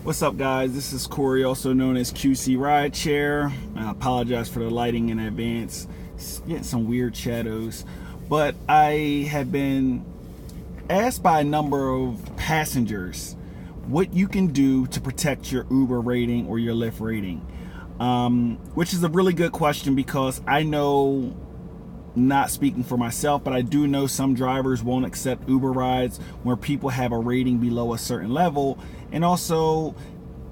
What's up, guys? This is Corey, also known as QC Rideshare. I apologize for the lighting in advance. It's getting some weird shadows. But I have been asked by a number of passengers what you can do to protect your Uber rating or your Lyft rating. Which is a really good question, because I know, not speaking for myself, but I do know some drivers won't accept Uber rides where people have a rating below a certain level, and also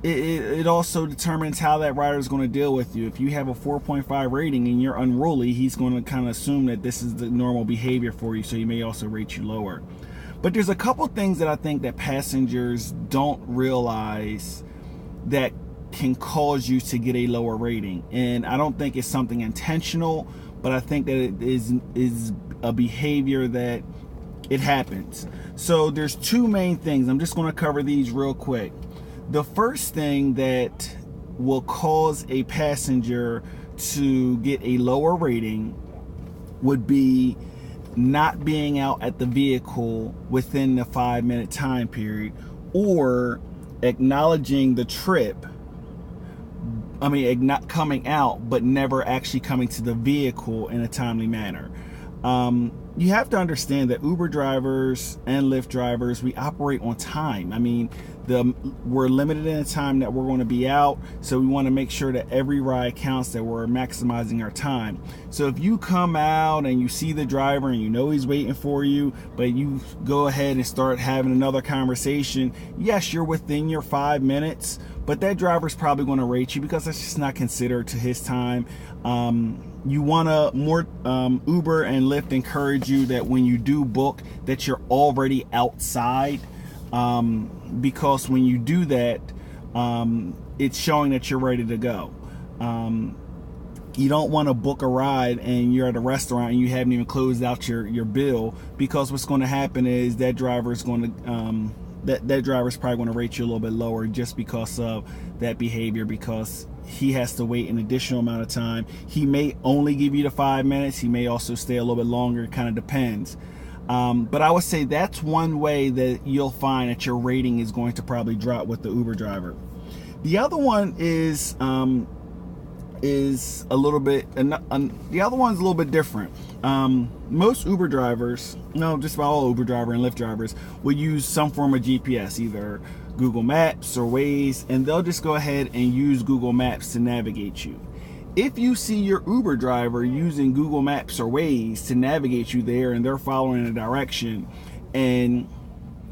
it also determines how that rider is going to deal with you. If you have a 4.5 rating and you're unruly, he's going to kind of assume that this is the normal behavior for you, so he may also rate you lower. But there's a couple things that I think that passengers don't realize that can cause you to get a lower rating, and I don't think it's something intentional, but I think that it is a behavior that it happens. So there's two main things. I'm just going to cover these real quick. The first thing that will cause a passenger to get a lower rating would be not being out at the vehicle within the 5-minute time period, or acknowledging the trip. Not coming out, but never actually coming to the vehicle in a timely manner. You have to understand that Uber drivers and Lyft drivers, we operate on time. We're limited in the time that we're going to be out, so we want to make sure that every ride counts, that we're maximizing our time. So if you come out and you see the driver and you know he's waiting for you, but you go ahead and start having another conversation, yes, you're within your 5 minutes, but that driver's probably going to rate you because that's just not considered to his time. You want to Uber and Lyft encourage you that when you do book, that you're already outside, because when you do that, it's showing that you're ready to go. You don't want to book a ride and you're at a restaurant and you haven't even closed out your bill, because what's going to happen is that driver's going to that driver's probably going to rate you a little bit lower just because of that behavior, because he has to wait an additional amount of time. He may only give you the 5 minutes. He may also stay a little bit longer. It kind of depends. But I would say that's one way that you'll find that your rating is going to probably drop with the Uber driver. The other one is a little bit, the other one's a little bit different. Most Uber drivers, no, just about all Uber driver and Lyft drivers, will use some form of GPS, either Google Maps or Waze, and they'll just go ahead and use Google Maps to navigate you. If you see your Uber driver using Google Maps or Waze to navigate you there, and they're following a direction, and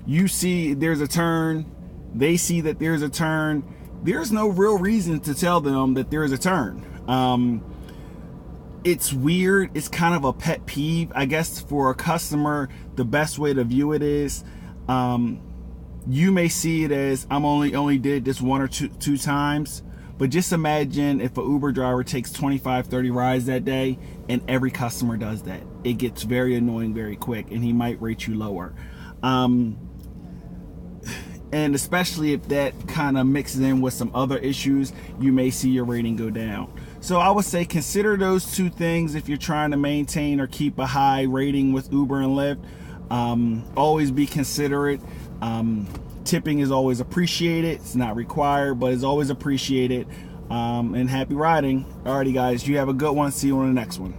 you see there's a turn, they see that there's a turn, there's no real reason to tell them that there's a turn. It's weird. It's kind of a pet peeve, I guess. For a customer, the best way to view it is, you may see it as, I'm only did this one or two times, but just imagine if an Uber driver takes 25-30 rides that day and every customer does that. It gets very annoying very quick, and he might rate you lower. And especially if that kind of mixes in with some other issues, you may see your rating go down. So I would say consider those two things if you're trying to maintain or keep a high rating with Uber and Lyft. Always be considerate. Tipping is always appreciated. It's not required, but it's always appreciated. And happy riding. Alrighty, guys, you have a good one. See you on the next one.